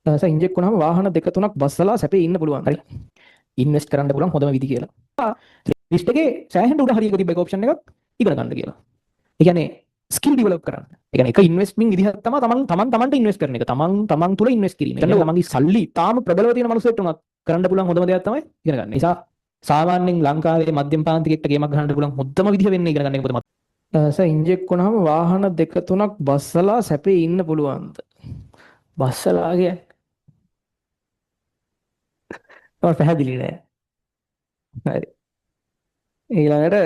Inject වුණාම වාහන දෙක තුනක් බස්සලා සැපේ ඉන්න පුළුවන්. හරි. ඉන්වෙස්ට් කරන්න පුළුවන් හොඳම විදි කියලා. ලිස්ට් එකේ සෑහෙන උඩ හරියක තිබ්බ එක ඔප්ෂන් එකක් ඉගෙන ගන්න කියලා. ඒ කියන්නේ ස්කිල් ඩෙවලොප් කරන්න. ඒ කියන්නේ එක ඉන්වෙස්ට්මින් විදිහක් තමයි තමන්ට ඉන්වෙස්ට් කරන එක. තමන් තුල ඉන්වෙස්ට් කිරීම. ඒ කියන්නේ තමන්ගේ සල්ලි තාම ප්‍රබලව තියෙන මිනිස්සුන්ට උනත් කරන්න පුළුවන් හොඳම දෙයක් තමයි ඉගෙන ගන්න. නිසා සාමාන්‍යයෙන් ලංකාවේ මධ්‍යම පාන්තිකෙක්ට ගේමක් ගහන්න පුළුවන් හොඳම විදිහ වෙන්නේ ඉගෙන ගන්න එක. මොකද ඉන්ජෙක්ට් වුණාම වාහන දෙක තුනක් බස්සලා සැපේ ඉන්න පුළුවන්ද? බස්සලා කියන්නේ තමයි පැහැදිලි නෑ. හරි. ඊළඟට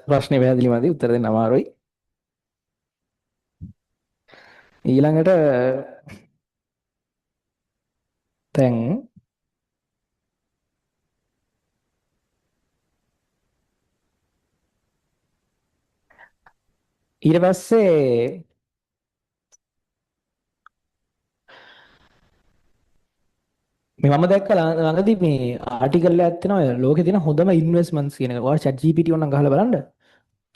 ප්‍රශ්නේ පැහැදිලි මදි උත්තර දෙන්න අමාරුයි. ඊළඟට දැන් ඊට පස්සේ මම දැක්ක ළඟදී මේ ආටිකල් එකක් තියෙනවා ලෝකේ තියෙන හොඳම ඉන්වෙස්ට්මන්ට්ස් කියන එක. ඔයාලා chat GPT ඕනනම් ගහලා බලන්න.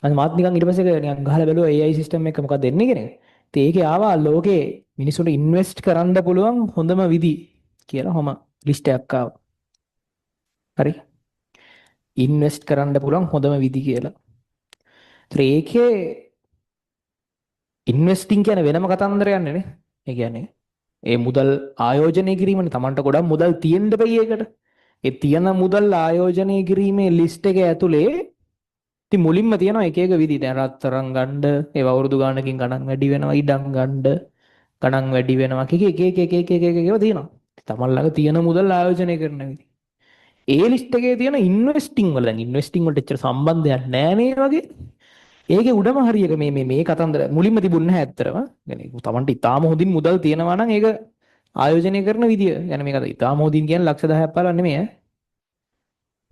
අද මාත් නිකන් ඊට පස්සේ නිකන් ගහලා බැලුවා AI සිස්ටම් එක මොකක්ද දෙන්නේ කියන එක. ඉතින් ඒකේ ආවා ලෝකේ මිනිස්සුන්ට ඉන්වෙස්ට් කරන්න පුළුවන් හොඳම විදි කියලා හොම ලිස්ට් එකක් ආවා. හරි. ඉන්වෙස්ට් කරන්න පුළුවන් හොඳම විදි කියලා. ඒතර ඒකේ ඉන්වෙස්ටිං කියන්නේ වෙනම කතන්දරයක් නේ. ඒ කියන්නේ ඒ මුදල් ආයෝජනය කිරීමනේ. Tamanට ගොඩක් මුදල් තියෙන්න බෑ ඒකට. ඒ තියෙන මුදල් ආයෝජනය කිරීමේ ලිස්ට් එක ඇතුලේ ඉතින් මුලින්ම තියෙනවා එක එක විදි. දැන් රත්තරන් ගන්න, ඒව අවුරුදු ගානකින් ගණන් වැඩි වෙනවා, ඉඩම් ගන්න ගණන් වැඩි වෙනවා. එක එක ඒවා තියෙනවා. තමන් ළඟ තියෙන මුදල් ආයෝජනය කරන විදි. ඒ ලිස්ට් එකේ තියෙන ඉන්වෙස්ටිං වල දැන් ඉන්වෙස්ටිං වලට එච්චර සම්බන්ධයක් නැහැ නේ වගේ. ඒකේ උඩම හරියක මේ කතන්දර මුලින්ම තිබුණ නැහැ ඇත්තටම. يعني තමන්ට ඉතාම හොඳින් මුදල් තියෙනවා නම් ඒක ආයෝජනය කරන විදිය. يعني මේක ඉතාම හොඳින් කියන්නේ ලක්ෂ 10ක් පාලා නෙමෙයි ඈ.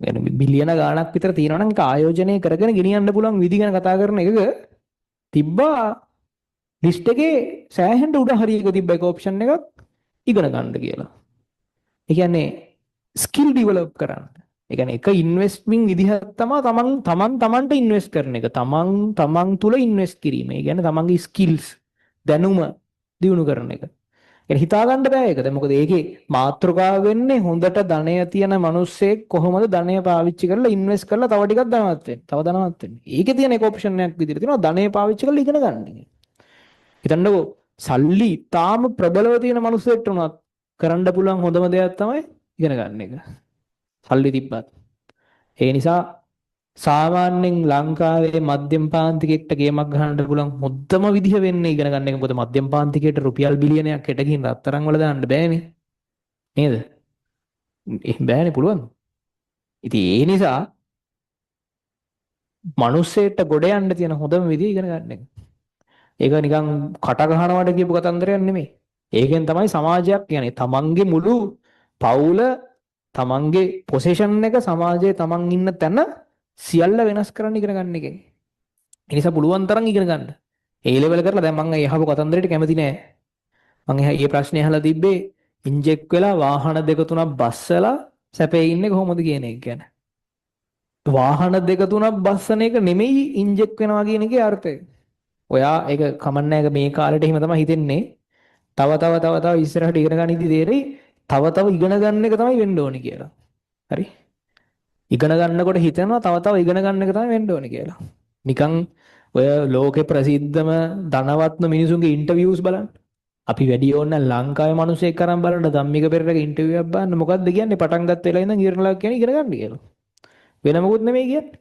يعني බිලියන ගාණක් විතර තියෙනවා නම් ඒක ආයෝජනය කරගෙන ගෙනියන්න පුළුවන් විදි ගැන කතා කරන එකක තිබ්බා ලිස්ට් එකේ සෑහෙන උඩ හරියක තිබ්බ එක ඔප්ෂන් එකක් ඉගෙන ගන්න කියලා. ඒ කියන්නේ ස්කිල් ඩෙවලොප් කරන්න. ඒ කියන්නේ එක ඉන්වෙස්ට්මින් විදිහක් තමයි තමන්ට ඉන්වෙස්ට් කරන එක. තමන් තුල ඉන්වෙස්ට් කිරීම. ඒ කියන්නේ තමන්ගේ ස්කිල්ස් දැනුම දියුණු කරන එක. يعني හිතා ගන්න බෑ ඒක. දැන් මොකද ඒකේ මාතෘකාව වෙන්නේ හොඳට ධනය තියෙන මිනිස්සෙක් කොහොමද ධනය පාවිච්චි කරලා ඉන්වෙස්ට් කරලා තව ටිකක් ධනවත් වෙන්නේ. තව ධනවත් වෙන්නේ. ඒකේ තියෙන එක ඔප්ෂන් එකක් විදිහට තියෙනවා ධනය පාවිච්චි කරලා ඉගෙන ගන්න එක. හිතන්නකෝ සල්ලි තාම ප්‍රබලව තියෙන මිනිස්සෙක්ට උනත් කරන්න පුළුවන් හොඳම දෙයක් තමයි ඉගෙන ගන්න එක. සල්ලි තිබ්බත්. ඒ නිසා සාමාන්‍යයෙන් ලංකාවේ මධ්‍යම පාන්තිකෙක්ට ගේමක් ගහන්න පුළුවන් හොඳම විදිහ වෙන්නේ ඉගෙන ගන්න එක. මොකද මධ්‍යම පාන්තිකයට රුපියල් බිලියනයක් හෙට ගිහින් රත්තරන් වල දාන්න බෑනේ. නේද? එහෙම බෑනේ පුළුවන්. ඉතින් ඒ නිසා මිනිස්සෙට ගොඩ යන්න තියෙන හොඳම විදිහ ඉගෙන ගන්න එක. ඒක නිකන් කට ගහනවට කියපු කතන්දරයක් නෙමෙයි. ඒකෙන් තමයි සමාජයක් කියන්නේ තමන්ගේ මුළු පවුල තමන්ගේ පොසිෂන් එක සමාජයේ තමන් ඉන්න තැන සියල්ල වෙනස් කරන්න ඉගෙන ගන්න එකෙන්. ඒ නිසා පුළුවන් තරම් ඉගෙන ගන්න. ඒ ලෙවල් කරලා දැන් මම අහපු කතන්දරයට කැමති නෑ. මම මේ ප්‍රශ්නේ අහලා තිබ්බේ ඉන්ජෙක්ට් වෙලා වාහන දෙක තුනක් බස්සලා සැපේ ඉන්නේ කොහොමද කියන එක ගැන. වාහන දෙක තුනක් බස්සන එක නෙමෙයි ඉන්ජෙක්ට් වෙනවා කියන එකේ අර්ථය. ඔයා ඒක කමන්නේ නැහැ මේ කාලේට එහෙම තමයි හිතෙන්නේ. තව ඉස්සරහට ඉගෙන ගන්න ඉදි තේරෙයි. තව ඉගෙන ගන්න එක තමයි වෙන්න ඕනේ කියලා. හරි? ඉගෙන ගන්නකොට හිතෙනවා තව ඉගෙන ගන්න එක තමයි වෙන්න ඕනේ කියලා. නිකන් ඔය ලෝකේ ප්‍රසිද්ධම ධනවත්ම මිනිසුන්ගේ ඉන්ටර්විව්ස් බලන්න. අපි වැඩි ඕන ලංකාවේ මිනිස්සෙක් කරන් බලන්න ධම්මික පෙරේරගේ ඉන්ටර්විව් එකක් බලන්න මොකද්ද කියන්නේ පටන් ගත්ත වෙලාව ඉඳන් ඉවරලා කියන්නේ ඉගෙන ගන්න කියලා. වෙන මොකුත් නෙමෙයි කියන්නේ.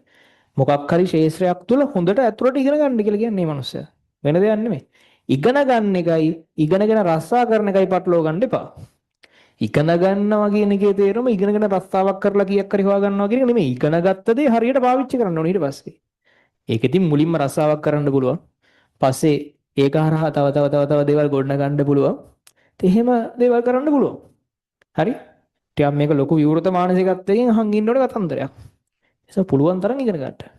මොකක් හරි ශේෂ්ත්‍රයක් තුල හොඳට ඇතුළට ඉගෙන ගන්න කියලා කියන්නේ මේ මිනිස්සයා. වෙන දෙයක් නෙමෙයි. ඉගෙන ගන්න එකයි ඉගෙනගෙන රස්සා කරන එකයි පටලවා ගන්න එපා. ඉගෙන ගන්නවා කියන එකේ තේරුම ඉගෙනගෙන රස්සාවක් කරලා කීයක් හරි හොයා ගන්නවා කියන එක නෙමෙයි. ඉගෙන ගත්ත දේ හරියට පාවිච්චි කරන්න ඕනේ ඊට පස්සේ. ඒක ඉතින් මුලින්ම රස්සාවක් කරන්න පුළුවන්. පස්සේ ඒක හරහා තව දේවල් ගොඩනගා ගන්න පුළුවන්. එහෙම දේවල් කරන්න පුළුවන්. හරි? ටිකක් මේක ලොකු විවෘත මානසිකත්වයෙන් අහන් ඉන්න ඕනේ කතන්දරයක්. ඒක පුළුවන් තරම් ඉගෙන ගන්න.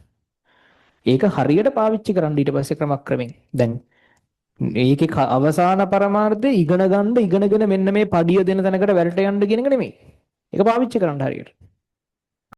ඒක හරියට පාවිච්චි කරන්න ඊට පස්සේ ක්‍රමක්‍රමෙන්. දැන් ඒකේ අවසාන පරමාර්ථය ඉගෙනගෙන මෙන්න මේ පඩිය දෙන තැනකට වැඩට යන්න කියන එක නෙමෙයි. ඒක පාවිච්චි කරන්න හරියට.